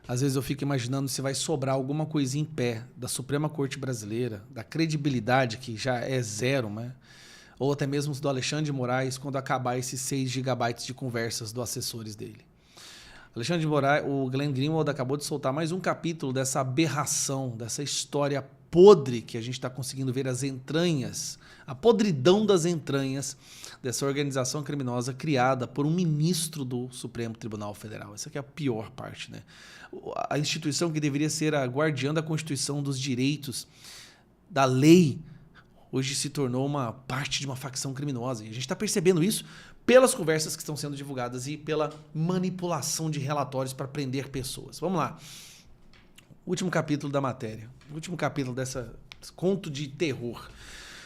Às vezes eu fico imaginando se vai sobrar alguma coisinha em pé da Suprema Corte Brasileira, da credibilidade que já é zero, né? Ou até mesmo do Alexandre de Moraes, quando acabar esses 6 gigabytes de conversas dos assessores dele. Alexandre de Moraes, o Glenn Greenwald acabou de soltar mais um capítulo dessa aberração, dessa história podre que a gente está conseguindo ver as entranhas, a podridão das entranhas dessa organização criminosa criada por um ministro do Supremo Tribunal Federal. Essa aqui é a pior parte, né? A instituição que deveria ser a guardiã da Constituição, dos direitos, da lei, hoje se tornou uma parte de uma facção criminosa. E a gente está percebendo isso pelas conversas que estão sendo divulgadas e pela manipulação de relatórios para prender pessoas. Vamos lá. Último capítulo da matéria. Último capítulo dessa conto de terror.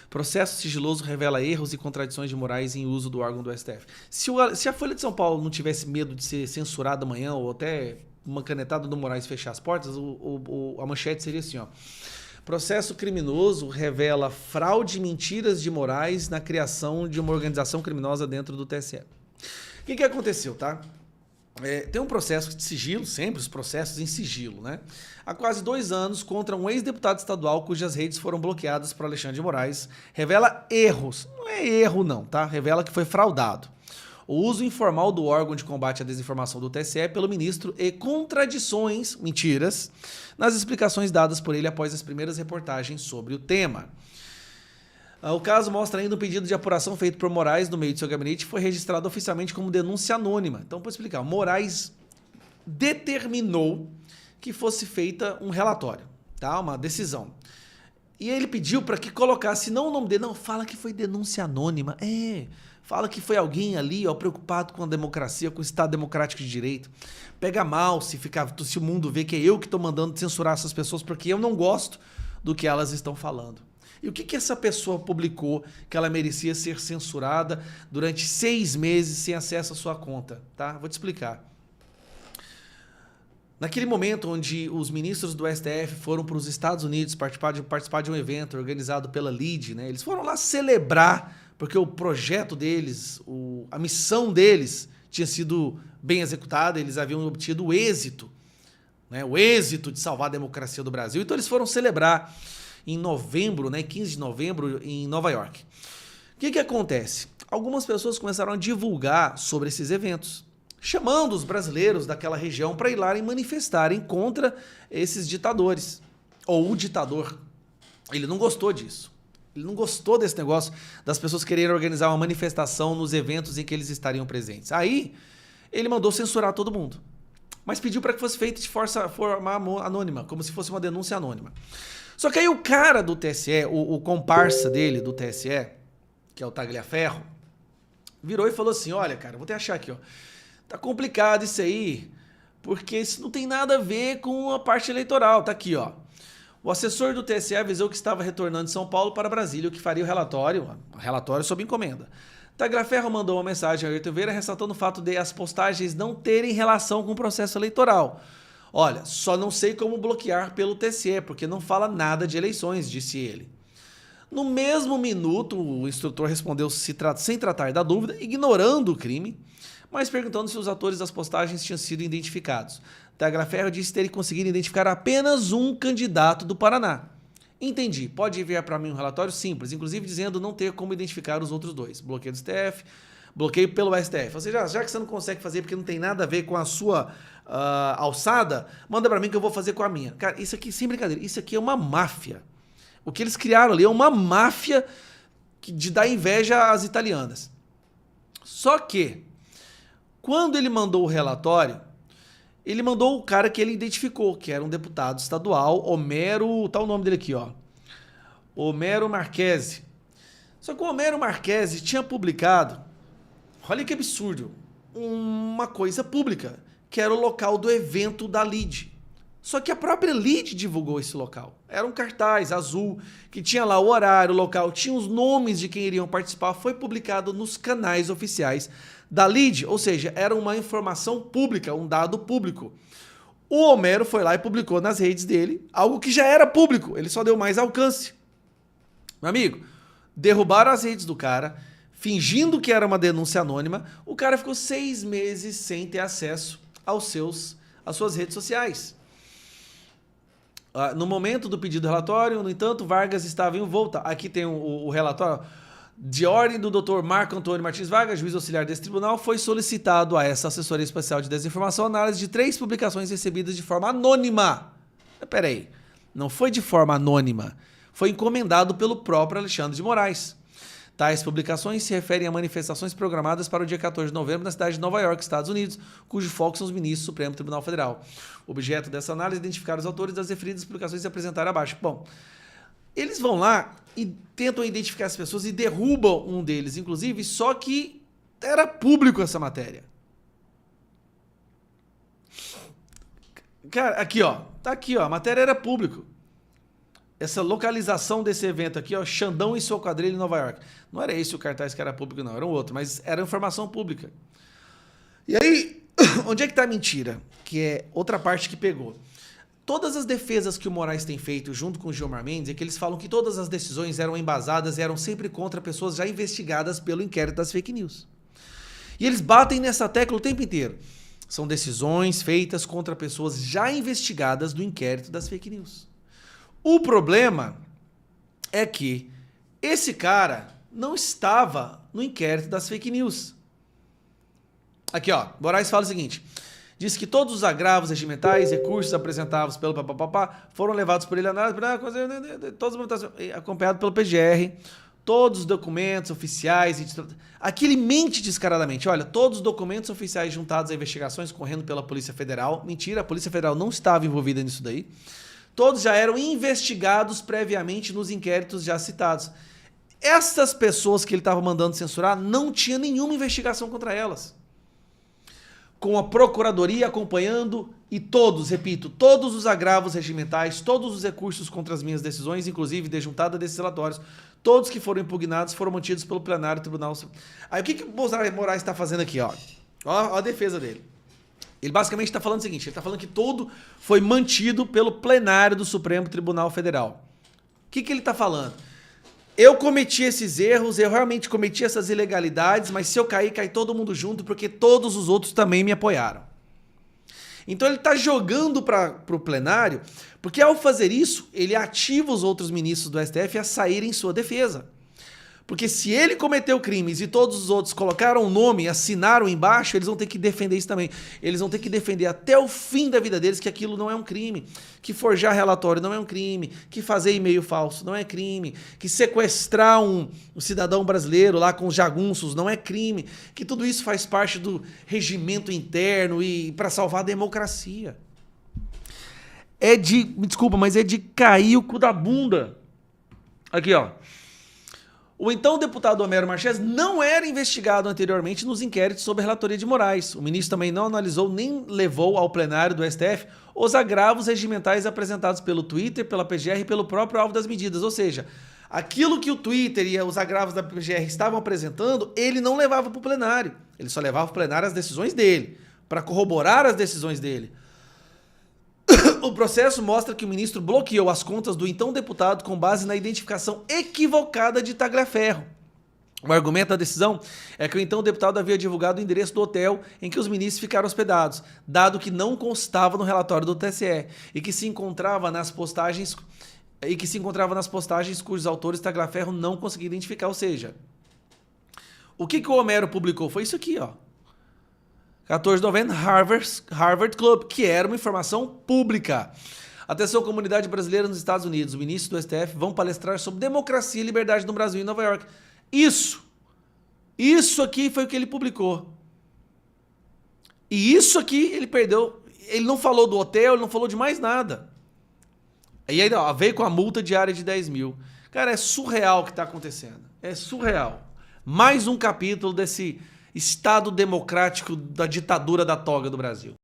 Processo sigiloso revela erros e contradições de Moraes em uso do órgão do STF. Se a Folha de São Paulo não tivesse medo de ser censurada amanhã ou até uma canetada do Moraes fechar as portas, a manchete seria assim, ó. Processo criminoso revela fraude e mentiras de Moraes na criação de uma organização criminosa dentro do TSE. O que aconteceu, tá? Tem um processo de sigilo, sempre os processos em sigilo, né? Há quase 2 anos, contra um ex-deputado estadual cujas redes foram bloqueadas por Alexandre de Moraes, revela erros. Não é erro não, tá? Revela que foi fraudado. O uso informal do órgão de combate à desinformação do TSE pelo ministro e contradições, mentiras, nas explicações dadas por ele após as primeiras reportagens sobre o tema. O caso mostra ainda um pedido de apuração feito por Moraes no meio de seu gabinete e foi registrado oficialmente como denúncia anônima. Então, para explicar, Moraes determinou que fosse feita um relatório, tá? Uma decisão. E ele pediu para que colocasse não o nome dele, não, fala que foi denúncia anônima. Fala que foi alguém ali, ó, preocupado com a democracia, com o Estado Democrático de Direito. Pega mal se o mundo vê que é eu que estou mandando censurar essas pessoas porque eu não gosto do que elas estão falando. E o que essa pessoa publicou que ela merecia ser censurada durante 6 meses sem acesso à sua conta? Tá? Vou te explicar. Naquele momento onde os ministros do STF foram para os Estados Unidos participar de um evento organizado pela LEAD, né? Eles foram lá celebrar, porque o projeto deles, a missão deles tinha sido bem executada, eles haviam obtido o êxito, né? O êxito de salvar a democracia do Brasil. Então eles foram celebrar em novembro, né, 15 de novembro, em Nova York. O que acontece? Algumas pessoas começaram a divulgar sobre esses eventos, chamando os brasileiros daquela região para ir lá e manifestarem contra esses ditadores. Ou o ditador. Ele não gostou disso. Ele não gostou desse negócio das pessoas quererem organizar uma manifestação nos eventos em que eles estariam presentes. Aí, ele mandou censurar todo mundo. Mas pediu para que fosse feito de forma anônima, como se fosse uma denúncia anônima. Só que aí o cara do TSE, o comparsa dele do TSE, que é o Tagliaferro, virou e falou assim, olha, cara, vou até achar aqui, ó. Tá complicado isso aí, porque isso não tem nada a ver com a parte eleitoral. Tá aqui, ó. O assessor do TSE avisou que estava retornando de São Paulo para Brasília, o que faria o relatório sob encomenda. Tagliaferro mandou uma mensagem a Ayrton Vieira ressaltando o fato de as postagens não terem relação com o processo eleitoral. Olha, só não sei como bloquear pelo TSE, porque não fala nada de eleições, disse ele. No mesmo minuto, o instrutor respondeu sem tratar da dúvida, ignorando o crime, mas perguntando se os autores das postagens tinham sido identificados. Tagliaferro disse ter conseguido identificar apenas um candidato do Paraná. Entendi, pode enviar para mim um relatório simples, inclusive dizendo não ter como identificar os outros 2. Bloqueio do STF, bloqueio pelo STF. Ou seja, já que você não consegue fazer porque não tem nada a ver com a sua alçada, manda para mim que eu vou fazer com a minha. Cara, isso aqui, sem brincadeira, isso aqui é uma máfia. O que eles criaram ali é uma máfia de dar inveja às italianas. Só que, quando ele mandou o relatório, ele mandou o cara que ele identificou, que era um deputado estadual, Homero, tá o nome dele aqui, ó. Homero Marchese. Só que o Homero Marchese tinha publicado, olha que absurdo, uma coisa pública, que era o local do evento da LEAD. Só que a própria LEAD divulgou esse local. Era um cartaz azul, que tinha lá o horário, o local, tinha os nomes de quem iriam participar, foi publicado nos canais oficiais da LEAD, ou seja, era uma informação pública, um dado público. O Homero foi lá e publicou nas redes dele algo que já era público, ele só deu mais alcance. Meu amigo, derrubaram as redes do cara, fingindo que era uma denúncia anônima, o cara ficou 6 meses sem ter acesso as suas redes sociais. No momento do pedido do relatório, no entanto, Vargas estava envolta. Aqui tem o relatório. De ordem do Dr. Marco Antônio Martins Vargas, juiz auxiliar desse tribunal, foi solicitado a essa assessoria especial de desinformação análise de 3 publicações recebidas de forma anônima. Peraí, não foi de forma anônima, foi encomendado pelo próprio Alexandre de Moraes. Tais publicações se referem a manifestações programadas para o dia 14 de novembro na cidade de Nova York, Estados Unidos, cujo foco são os ministros do Supremo Tribunal Federal. O objeto dessa análise é identificar os autores das referidas publicações e apresentar abaixo. Bom, eles vão lá e tentam identificar as pessoas e derrubam um deles, inclusive, só que era público essa matéria. Cara, aqui ó, tá aqui ó, a matéria era público. Essa localização desse evento aqui, ó, Xandão e sua quadrilha em Nova York. Não era esse o cartaz que era público, não, era um outro, mas era informação pública. E aí, onde é que tá a mentira? Que é outra parte que pegou. Todas as defesas que o Moraes tem feito junto com o Gilmar Mendes é que eles falam que todas as decisões eram embasadas e eram sempre contra pessoas já investigadas pelo inquérito das fake news. E eles batem nessa tecla o tempo inteiro. São decisões feitas contra pessoas já investigadas do inquérito das fake news. O problema é que esse cara não estava no inquérito das fake news. Aqui, ó, Moraes fala o seguinte: diz que todos os agravos regimentais, recursos apresentados pelo papapá foram levados por ele a análise, todos acompanhados pelo PGR, todos os documentos oficiais. Aqui ele mente descaradamente. Olha, todos os documentos oficiais juntados a investigações correndo pela Polícia Federal. Mentira, a Polícia Federal não estava envolvida nisso daí. Todos já eram investigados previamente nos inquéritos já citados. Essas pessoas que ele estava mandando censurar não tinha nenhuma investigação contra elas. Com a Procuradoria acompanhando e todos, repito, todos os agravos regimentais, todos os recursos contra as minhas decisões, inclusive desjuntada desses relatórios, todos que foram impugnados foram mantidos pelo plenário do Tribunal. Aí o que o Moraes está fazendo aqui? Ó a defesa dele. Ele basicamente está falando o seguinte, ele está falando que tudo foi mantido pelo plenário do Supremo Tribunal Federal. O que ele está falando? Eu cometi esses erros, eu realmente cometi essas ilegalidades, mas se eu cair, cai todo mundo junto, porque todos os outros também me apoiaram. Então ele está jogando para o plenário, porque ao fazer isso, ele ativa os outros ministros do STF a saírem em sua defesa. Porque se ele cometeu crimes e todos os outros colocaram o nome, assinaram embaixo, eles vão ter que defender isso também. Eles vão ter que defender até o fim da vida deles que aquilo não é um crime. Que forjar relatório não é um crime. Que fazer e-mail falso não é crime. Que sequestrar um cidadão brasileiro lá com os jagunços não é crime. Que tudo isso faz parte do regimento interno e para salvar a democracia. Me desculpa, mas é de cair o cu da bunda. Aqui, ó. O então deputado Homero Marches não era investigado anteriormente nos inquéritos sobre a relatoria de Moraes. O ministro também não analisou nem levou ao plenário do STF os agravos regimentais apresentados pelo Twitter, pela PGR e pelo próprio alvo das medidas. Ou seja, aquilo que o Twitter e os agravos da PGR estavam apresentando, ele não levava para o plenário. Ele só levava para o plenário as decisões dele, para corroborar as decisões dele. O processo mostra que o ministro bloqueou as contas do então deputado com base na identificação equivocada de Tagliaferro. O argumento da decisão é que o então deputado havia divulgado o endereço do hotel em que os ministros ficaram hospedados, dado que não constava no relatório do TSE e que se encontrava nas postagens cujos autores Tagliaferro não conseguia identificar. Ou seja, o que o Homero publicou foi isso aqui, ó. 14 de novembro, Harvard Club, que era uma informação pública. Atenção, comunidade brasileira nos Estados Unidos. Os ministros do STF vão palestrar sobre democracia e liberdade no Brasil em Nova York. Isso aqui foi o que ele publicou. E isso aqui ele perdeu. Ele não falou do hotel, ele não falou de mais nada. E aí, ó, veio com a multa diária de 10 mil. Cara, é surreal o que está acontecendo. É surreal. Mais um capítulo desse Estado democrático da ditadura da toga do Brasil.